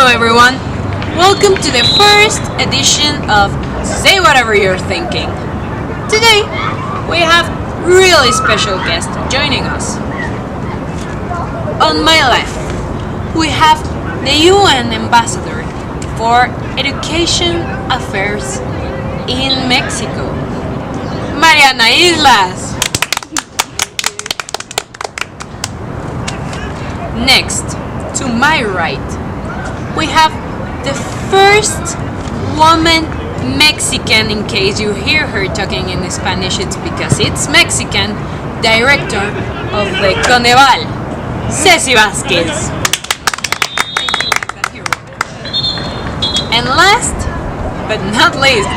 everyone, welcome to the first edition of Say Whatever You're Thinking. Today we have really special guest joining us. On my left we have the UN Ambassador for Education Affairs in Mexico, Mariana Islas. Next, to my right, we have the first woman Mexican, in case you hear her talking in Spanish, it's because it's Mexican, director of the Coneval, Ceci Vázquez. And last, but not least,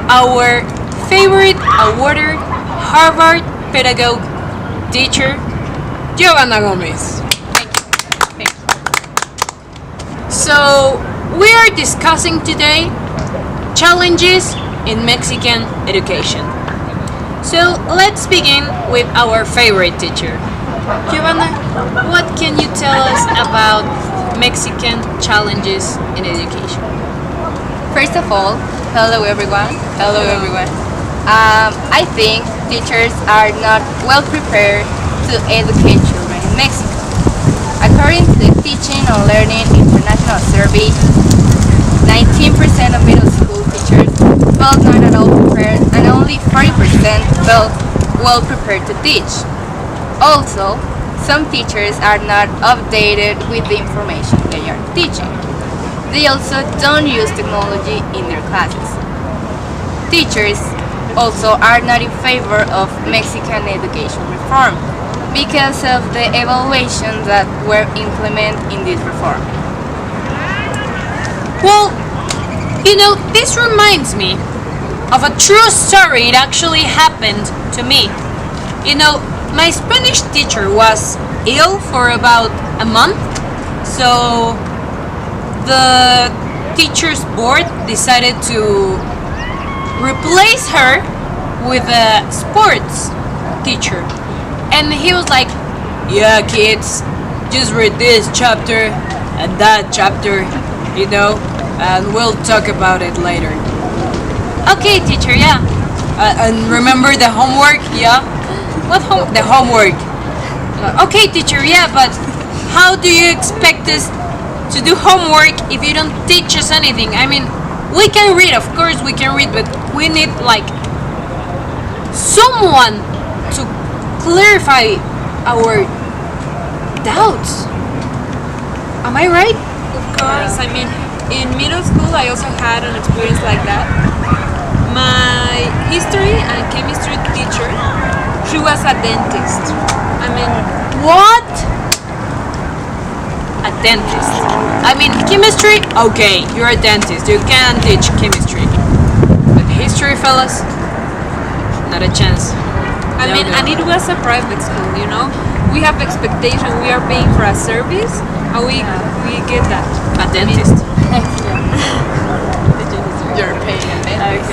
our favorite awarded Harvard pedagogue teacher, Giovanna Gomez. So, we are discussing today challenges in Mexican education. So, let's begin with our favorite teacher. Giovanna, what can you tell us about Mexican challenges in education? First of all, hello everyone. Hello everyone. I think teachers are not well prepared to educate children in Mexico. According to the Teaching and Learning International Survey, 19% of middle school teachers felt not at all prepared and only 40% felt well prepared to teach. Also, some teachers are not updated with the information they are teaching. They also don't use technology in their classes. Teachers also are not in favor of Mexican education reform because of the evaluations that were implemented in this reform. Well, this reminds me of a true story. It actually happened to me. My Spanish teacher was ill for about a month, so the teachers board decided to replace her with a sports teacher. And he was like, yeah, kids, just read this chapter and that chapter, and we'll talk about it later. Okay, teacher, yeah. And remember the homework, yeah? What the homework? Okay, teacher, yeah, but how do you expect us to do homework if you don't teach us anything? I mean, we can read, of course we can read, but we need, someone to clarify our doubts. Am I right? Of course. I mean, in middle school I also had an experience like that. My history and chemistry teacher, she was a dentist. I mean, What? A dentist. I mean, chemistry? Okay, you're a dentist. You can teach chemistry. But history, fellas? Not a chance. I mean, and it was a private school, We have expectation. We are paying for a service, and we get that. A dentist. You're paying a dentist.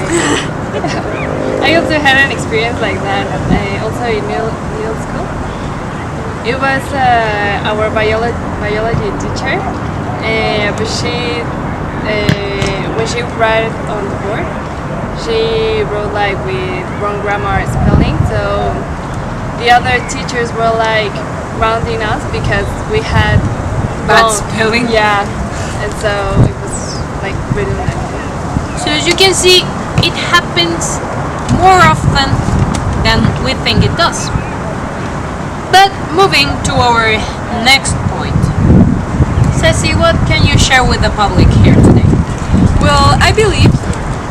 I also had an experience like that. Also in middle school. It was our biology teacher, but she when she wrote on the board, she wrote with wrong grammar spelling. So the other teachers were rounding us because we had Bad spelling? Yeah, and so it was really nice. So as you can see, it happens more often than we think it does. But moving to our next point. Ceci, what can you share with the public here today? Well, I believe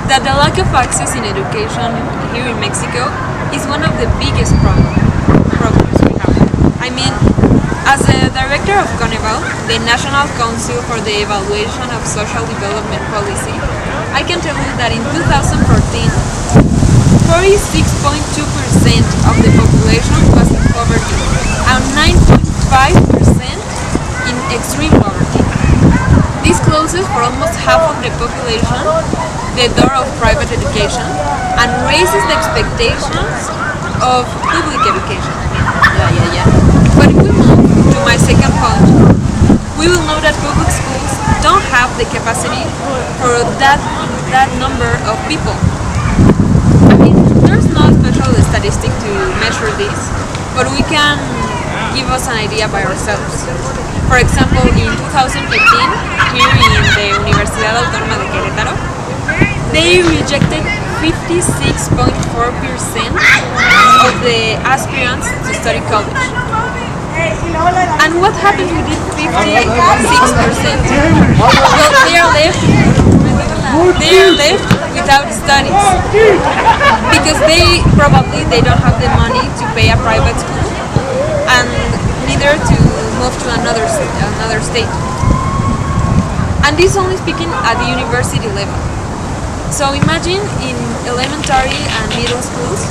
that the lack of access in education here in Mexico is one of the biggest problems we have. I mean, as the director of Coneval, the National Council for the Evaluation of Social Development Policy, I can tell you that in 2014, 46.2% of the population was in poverty and 9.5% in extreme poverty. This closes for almost half of the population the door of private education and raises the expectations of public education. Yeah. But if we move to my second point, we will know that public schools don't have the capacity for that number of people. I mean, there's no special statistic to measure this, but we can give us an idea by ourselves. For example, in 2015, here in the Universidad Autónoma de Querétaro, they rejected 56.4% of the aspirants to study college. And what happened with the 56%? Well, they are left without studies because they don't have the money to pay a private school and neither to move to another state. And this only speaking at the university level. So imagine in elementary and middle schools,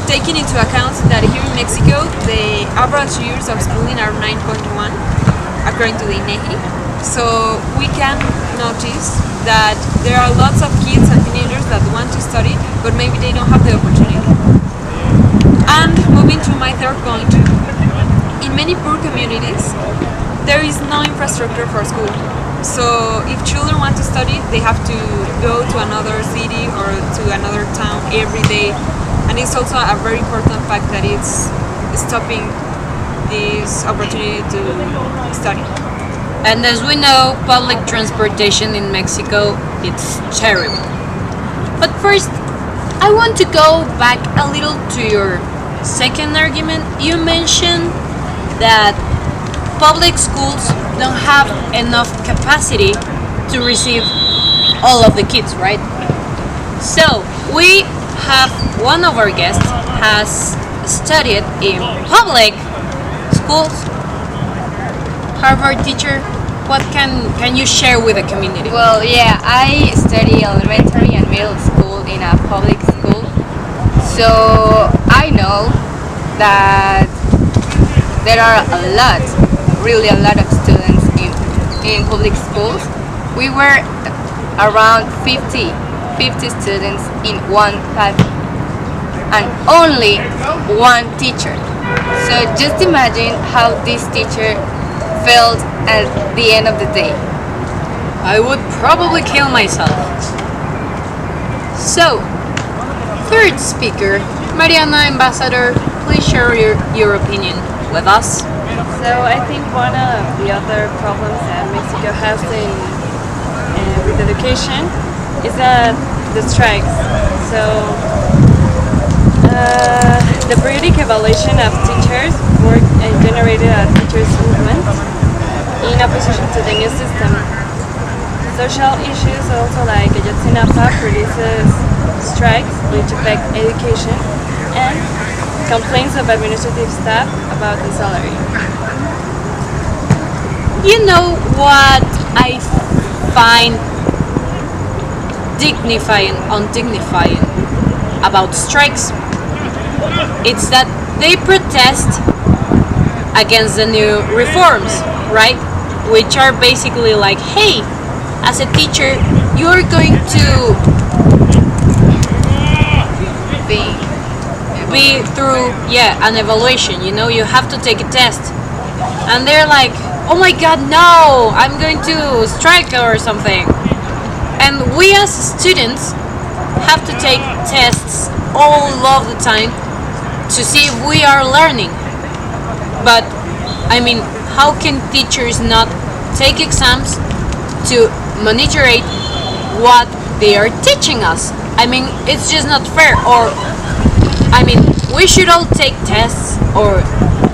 taking into account that here in Mexico the average years of schooling are 9.1 according to the INEGI. So we can notice that there are lots of kids and teenagers that want to study, but maybe they don't have the opportunity. And moving to my third point, in many poor communities, there is no infrastructure for school. So if children want to study, they have to go to another city or to another town every day. And it's also a very important fact that it's stopping this opportunity to study. And as we know, public transportation in Mexico, it's terrible. But first, I want to go back a little to your second argument. You mentioned that public schools don't have enough capacity to receive all of the kids, right? So, we have one of our guests has studied in public schools. Harvard teacher, what can you share with the community? Well, yeah, I study elementary and middle school in a public school, so I know that there are really a lot of students in public schools. We were around 50 students in one class and only one teacher. So just imagine how this teacher felt at the end of the day. I would probably kill myself. So, third speaker, Mariana Ambassador, please share your opinion with us. So I think one of the other problems that Mexico has with education is that the strikes. So the periodic evaluation of teachers work generated a teachers movement in opposition to the new system. Social issues also like Ayotzinapa produces strikes which affect education and complaints of administrative staff about the salary. You know what I find undignifying about strikes? It's that they protest against the new reforms, right? Which are basically like, hey, as a teacher, you're going to be through an evaluation, you have to take a test. And they're like, oh my god, no, I'm going to strike or something. And we as students have to take tests all of the time to see if we are learning. But I mean, how can teachers not take exams to monitorate what they are teaching us? I mean, it's just not fair. Or I mean, we should all take tests, or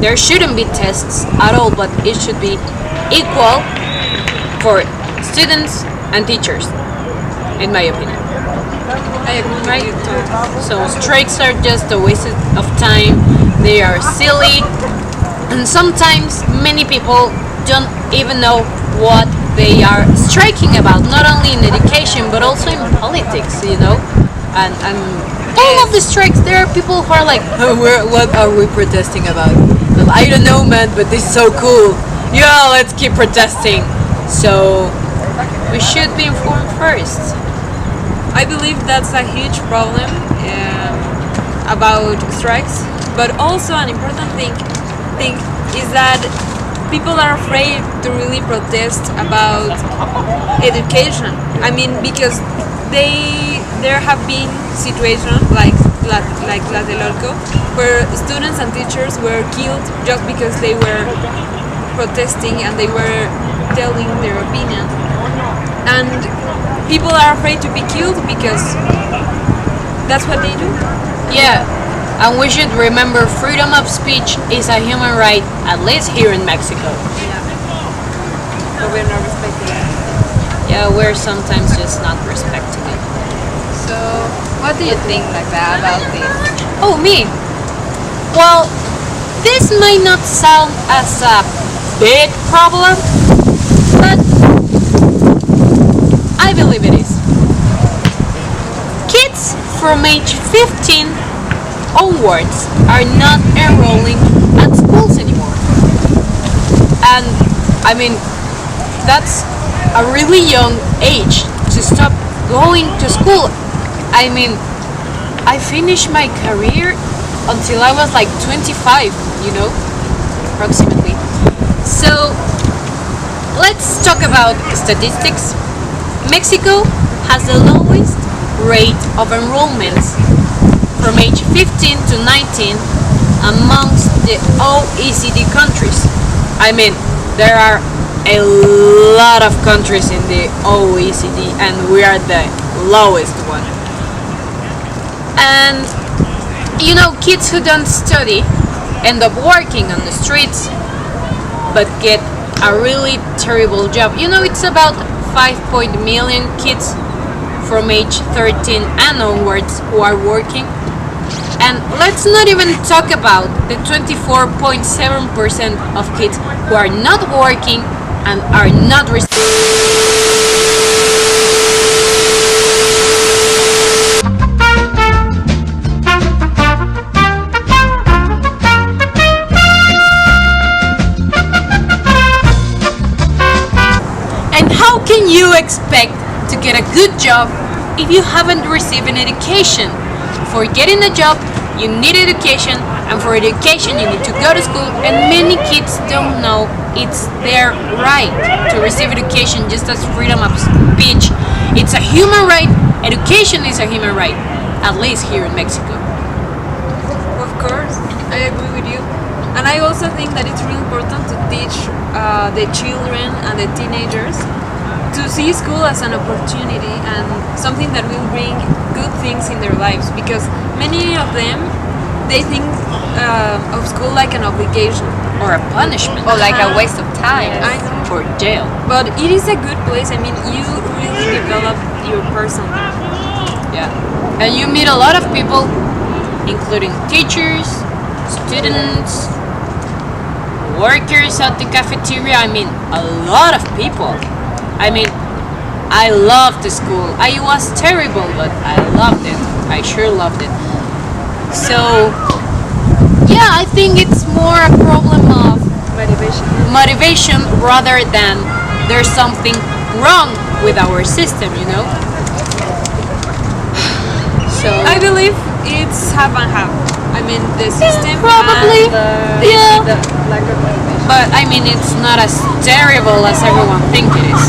there shouldn't be tests at all, but it should be equal for students and teachers, in my opinion. I agree with you too. So strikes are just a waste of time, they are silly, and sometimes many people don't even know what they are striking about, not only in education but also in politics, and all of the strikes, there are people who are like, oh, what are we protesting about? Well, I don't know, man, but this is so cool. Yeah, let's keep protesting. So we should be informed first. I believe that's a huge problem about strikes, but also an important thing is that people are afraid to really protest about education. I mean, because there have been situations like La del Orco, where students and teachers were killed just because they were protesting and they were telling their opinion. And people are afraid to be killed because that's what they do. Yeah, and we should remember freedom of speech is a human right, at least here in Mexico. But we're not respecting it. Yeah, we're sometimes just not respecting it. So, what do you think like that about this? Oh, me? Well, this might not sound as a big problem, but I believe it is. Kids from age 15 onwards are not enrolling at schools anymore. And I mean, that's a really young age to stop going to school. I mean, I finished my career until I was like 25, you know, approximately. So, let's talk about statistics. Mexico has the lowest rate of enrollments from age 15 to 19 amongst the OECD countries. I mean, there are a lot of countries in the OECD and we are the lowest one. And you know, kids who don't study end up working on the streets but get a really terrible job. You know, it's about 5 million kids from age 13 and onwards who are working. And let's not even talk about the 24.7% of kids who are not working and are not And how can you expect to get a good job if you haven't received an education? For getting a job, you need education, and for education, you need to go to school. And many kids don't know it's their right to receive education, just as freedom of speech. It's a human right. Education is a human right, at least here in Mexico. Of course, I agree with you. And I also think that it's really important to teach the children and the teenagers to see school as an opportunity and something that will bring good things in their lives, because many of them, they think of school like an obligation Or a punishment. Or like a waste of time. Or jail. But it is a good place. I mean, you really develop your person. Yeah. And you meet a lot of people, including teachers, students, workers at the cafeteria. I mean, a lot of people. I mean, I loved the school. I was terrible, but I loved it. I sure loved it. So, yeah, I think it's more a problem of motivation rather than there's something wrong with our system, you know? So I believe it's half and half. I mean, the system probably, and yeah. The lack of motivation. But I mean, it's not as terrible as everyone thinks it is.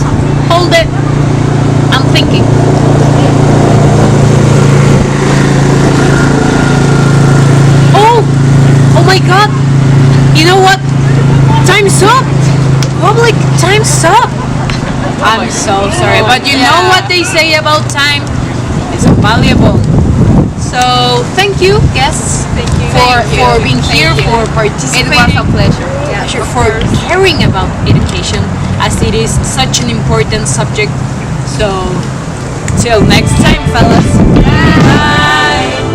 Hold it. I'm thinking. Oh my God! You know what? Time's up. Public, time's up. I'm so sorry, but you know what they say about time? It's valuable. So thank you, guests, for being here, for participating. It was a pleasure. Pleasure for caring about education, as it is such an important subject. So till next time, fellas. Bye.